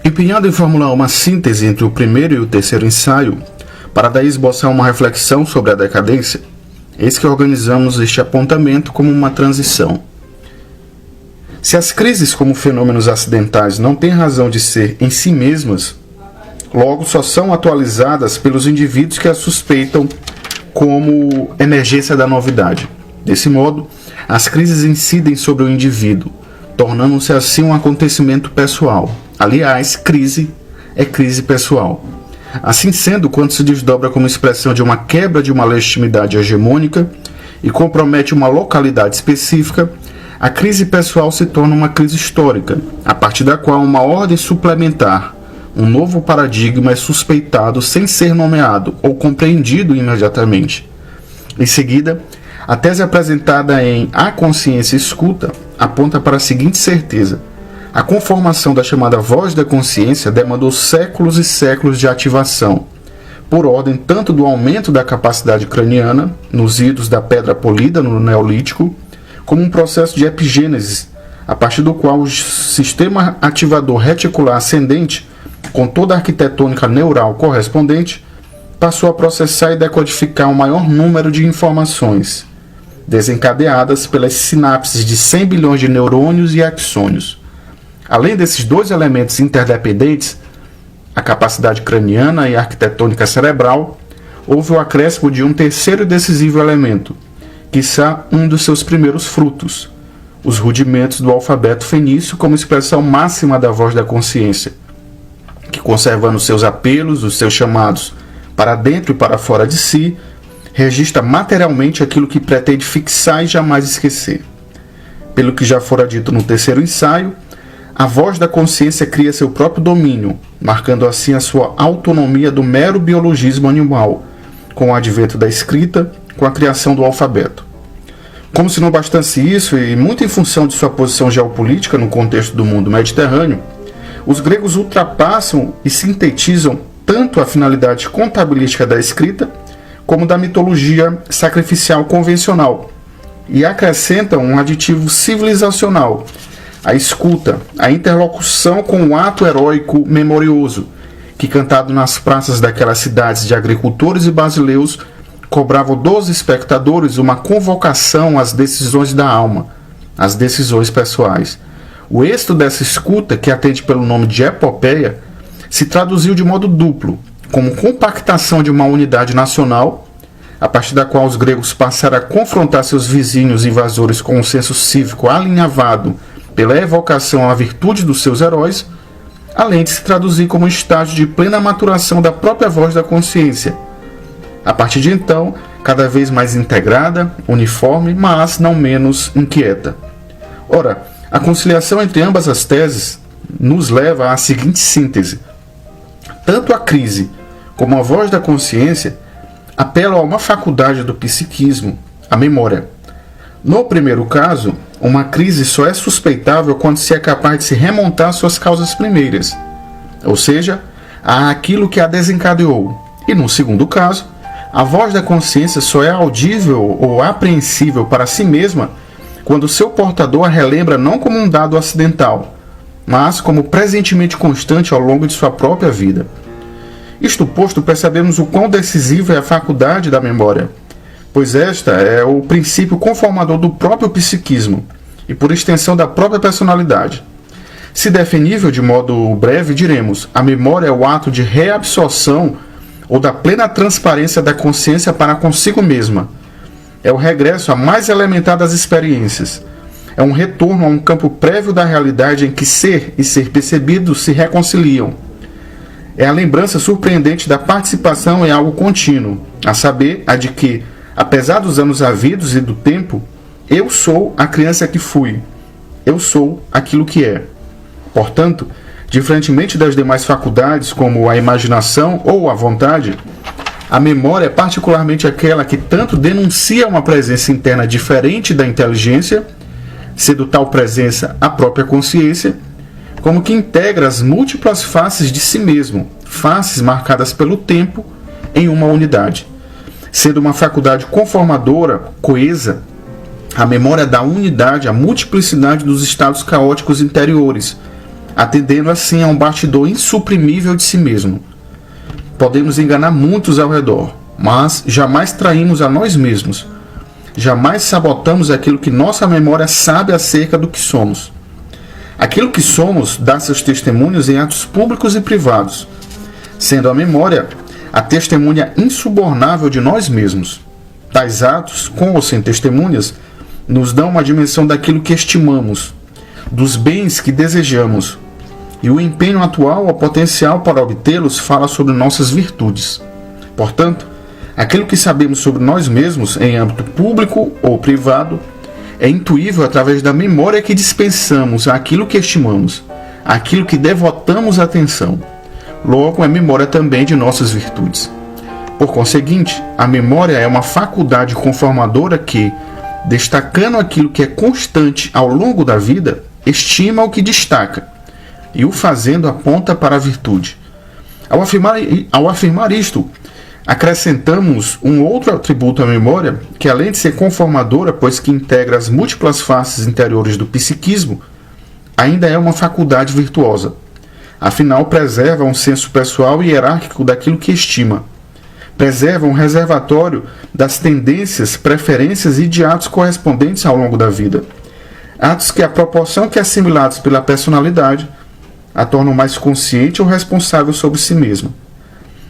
Empenhado em formular uma síntese entre o primeiro e o terceiro ensaio, para daí esboçar uma reflexão sobre a decadência, eis que organizamos este apontamento como uma transição. Se as crises como fenômenos acidentais não têm razão de ser em si mesmas, logo só são atualizadas pelos indivíduos que as suspeitam como emergência da novidade. Desse modo, as crises incidem sobre o indivíduo, tornando-se assim um acontecimento pessoal. Aliás, crise é crise pessoal. Assim sendo, quando se desdobra como expressão de uma quebra de uma legitimidade hegemônica e compromete uma localidade específica, a crise pessoal se torna uma crise histórica, a partir da qual uma ordem suplementar, um novo paradigma é suspeitado sem ser nomeado ou compreendido imediatamente. Em seguida, a tese apresentada em A Consciência Escuta aponta para a seguinte certeza: a conformação da chamada voz da consciência demandou séculos e séculos de ativação, por ordem tanto do aumento da capacidade craniana, nos idos da pedra polida no Neolítico, como um processo de epigênese, a partir do qual o sistema ativador reticular ascendente, com toda a arquitetônica neural correspondente, passou a processar e decodificar um maior número de informações, desencadeadas pelas sinapses de 100 bilhões de neurônios e axônios. Além desses dois elementos interdependentes, a capacidade craniana e a arquitetônica cerebral, houve o acréscimo de um terceiro e decisivo elemento, quiçá um dos seus primeiros frutos, os rudimentos do alfabeto fenício como expressão máxima da voz da consciência, que, conservando seus apelos, os seus chamados para dentro e para fora de si, registra materialmente aquilo que pretende fixar e jamais esquecer. Pelo que já fora dito no terceiro ensaio, a voz da consciência cria seu próprio domínio, marcando assim a sua autonomia do mero biologismo animal, com o advento da escrita, com a criação do alfabeto. Como se não bastasse isso, e muito em função de sua posição geopolítica no contexto do mundo mediterrâneo, os gregos ultrapassam e sintetizam tanto a finalidade contabilística da escrita, como da mitologia sacrificial convencional, e acrescentam um aditivo civilizacional, a escuta, a interlocução com o ato heróico memorioso, que, cantado nas praças daquelas cidades de agricultores e basileus, cobrava dos espectadores uma convocação às decisões da alma, às decisões pessoais. O êxito dessa escuta, que atende pelo nome de epopeia, se traduziu de modo duplo, como compactação de uma unidade nacional, a partir da qual os gregos passaram a confrontar seus vizinhos invasores com um senso cívico alinhavado pela evocação à virtude dos seus heróis, além de se traduzir como um estágio de plena maturação da própria voz da consciência, a partir de então, cada vez mais integrada, uniforme, mas não menos inquieta. Ora, a conciliação entre ambas as teses nos leva à seguinte síntese: tanto a crise como a voz da consciência apelam a uma faculdade do psiquismo, a memória. No primeiro caso, uma crise só é suspeitável quando se é capaz de se remontar às suas causas primeiras, ou seja, àquilo que a desencadeou. E no segundo caso, a voz da consciência só é audível ou apreensível para si mesma quando seu portador a relembra não como um dado acidental, mas como presentemente constante ao longo de sua própria vida. Isto posto, percebemos o quão decisiva é a faculdade da memória, pois esta é o princípio conformador do próprio psiquismo e, por extensão, da própria personalidade. Se definível de modo breve, diremos: a memória é o ato de reabsorção ou da plena transparência da consciência para consigo mesma. É o regresso à mais elementar das experiências. É um retorno a um campo prévio da realidade em que ser e ser percebido se reconciliam. É a lembrança surpreendente da participação em algo contínuo, a saber, a de que, apesar dos anos havidos e do tempo, eu sou a criança que fui. Eu sou aquilo que é. Portanto, diferentemente das demais faculdades, como a imaginação ou a vontade, a memória é particularmente aquela que tanto denuncia uma presença interna diferente da inteligência, sendo tal presença a própria consciência, como que integra as múltiplas faces de si mesmo, faces marcadas pelo tempo, em uma unidade. Sendo uma faculdade conformadora, coesa, a memória dá unidade à multiplicidade dos estados caóticos interiores, atendendo assim a um bastidor insuprimível de si mesmo. Podemos enganar muitos ao redor, mas jamais traímos a nós mesmos. Jamais sabotamos aquilo que nossa memória sabe acerca do que somos. Aquilo que somos dá seus testemunhos em atos públicos e privados, sendo a memória a testemunha insubornável de nós mesmos. Tais atos, com ou sem testemunhas, nos dão uma dimensão daquilo que estimamos, dos bens que desejamos, e o empenho atual ou potencial para obtê-los fala sobre nossas virtudes. Portanto, aquilo que sabemos sobre nós mesmos em âmbito público ou privado é intuível através da memória que dispensamos àquilo que estimamos, àquilo que devotamos atenção. Logo, é memória também de nossas virtudes. Por conseguinte, a memória é uma faculdade conformadora que, destacando aquilo que é constante ao longo da vida, estima o que destaca, e o fazendo aponta para a virtude. Ao afirmar isto, acrescentamos um outro atributo à memória, que além de ser conformadora, pois que integra as múltiplas faces interiores do psiquismo, ainda é uma faculdade virtuosa. Afinal, preserva um senso pessoal e hierárquico daquilo que estima. Preserva um reservatório das tendências, preferências e de atos correspondentes ao longo da vida. Atos que, à proporção que assimilados pela personalidade, a tornam mais consciente ou responsável sobre si mesma.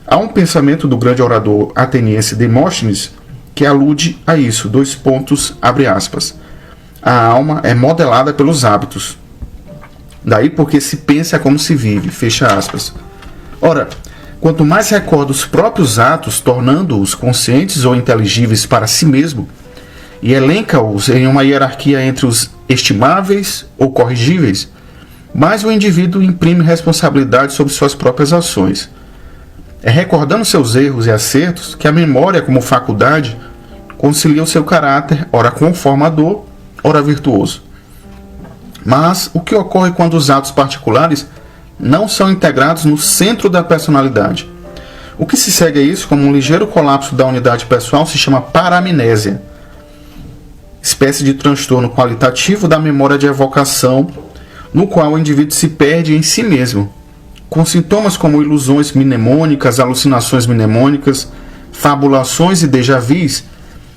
Há um pensamento do grande orador ateniense Demóstenes que alude a isso, abre aspas. A alma é modelada pelos hábitos. Daí porque se pensa como se vive, fecha aspas. Ora, quanto mais recorda os próprios atos, tornando-os conscientes ou inteligíveis para si mesmo, e elenca-os em uma hierarquia entre os estimáveis ou corrigíveis, mais o indivíduo imprime responsabilidade sobre suas próprias ações. É recordando seus erros e acertos que a memória, como faculdade, concilia o seu caráter, ora conformador, ora virtuoso. Mas o que ocorre quando os atos particulares não são integrados no centro da personalidade? O que se segue a isso como um ligeiro colapso da unidade pessoal se chama paramnésia, espécie de transtorno qualitativo da memória de evocação, no qual o indivíduo se perde em si mesmo, com sintomas como ilusões mnemônicas, alucinações mnemônicas, fabulações e déjà-vus.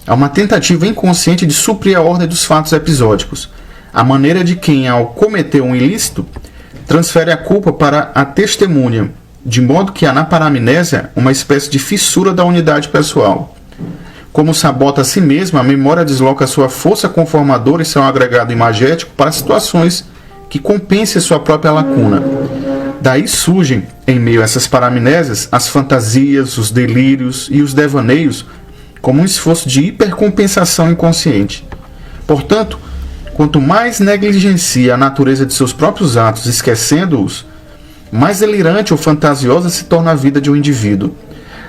Há uma tentativa inconsciente de suprir a ordem dos fatos episódicos, a maneira de quem, ao cometer um ilícito, transfere a culpa para a testemunha, de modo que há na paramnésia uma espécie de fissura da unidade pessoal. Como sabota a si mesma, a memória desloca sua força conformadora e seu agregado imagético para situações que compensem sua própria lacuna. Daí surgem, em meio a essas paramnésias, as fantasias, os delírios e os devaneios, como um esforço de hipercompensação inconsciente. Portanto, quanto mais negligencia a natureza de seus próprios atos, esquecendo-os, mais delirante ou fantasiosa se torna a vida de um indivíduo.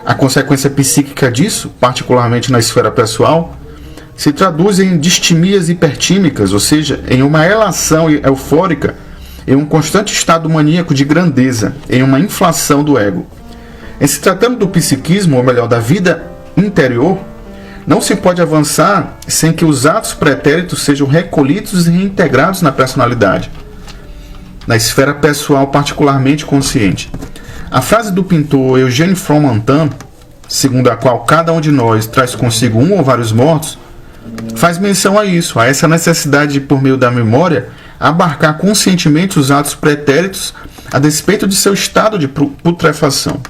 A consequência psíquica disso, particularmente na esfera pessoal, se traduz em distimias hipertímicas, ou seja, em uma elação eufórica, em um constante estado maníaco de grandeza, em uma inflação do ego. Em se tratando do psiquismo, ou melhor, da vida interior, não se pode avançar sem que os atos pretéritos sejam recolhidos e reintegrados na personalidade, na esfera pessoal particularmente consciente. A frase do pintor Eugène Fromentin, segundo a qual cada um de nós traz consigo um ou vários mortos, faz menção a isso, a essa necessidade de, por meio da memória, abarcar conscientemente os atos pretéritos a despeito de seu estado de putrefação.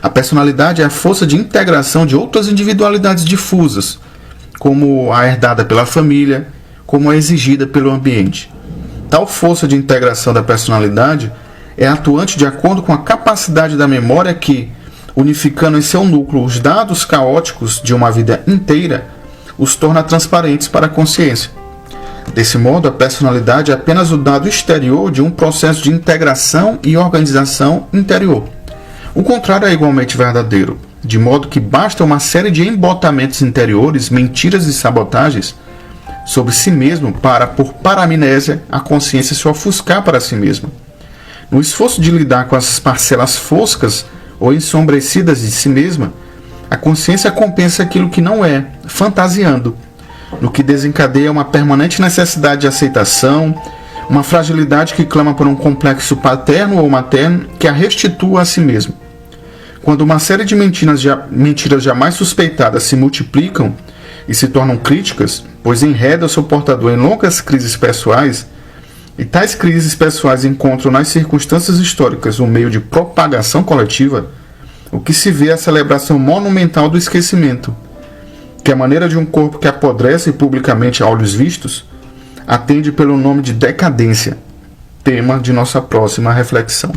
A personalidade é a força de integração de outras individualidades difusas, como a herdada pela família, como a exigida pelo ambiente. Tal força de integração da personalidade é atuante de acordo com a capacidade da memória que, unificando em seu núcleo os dados caóticos de uma vida inteira, os torna transparentes para a consciência. Desse modo, a personalidade é apenas o dado exterior de um processo de integração e organização interior. O contrário é igualmente verdadeiro, de modo que basta uma série de embotamentos interiores, mentiras e sabotagens sobre si mesmo para, por paramnésia, a consciência se ofuscar para si mesma. No esforço de lidar com as parcelas foscas ou ensombrecidas de si mesma, a consciência compensa aquilo que não é, fantasiando, no que desencadeia uma permanente necessidade de aceitação, Uma fragilidade que clama por um complexo paterno ou materno que a restitua a si mesmo. Quando uma série de mentiras jamais suspeitadas se multiplicam e se tornam críticas, pois enreda o seu portador em longas crises pessoais, e tais crises pessoais encontram nas circunstâncias históricas um meio de propagação coletiva, o que se vê é a celebração monumental do esquecimento, que a maneira de um corpo que apodrece publicamente a olhos vistos, atende pelo nome de decadência, tema de nossa próxima reflexão.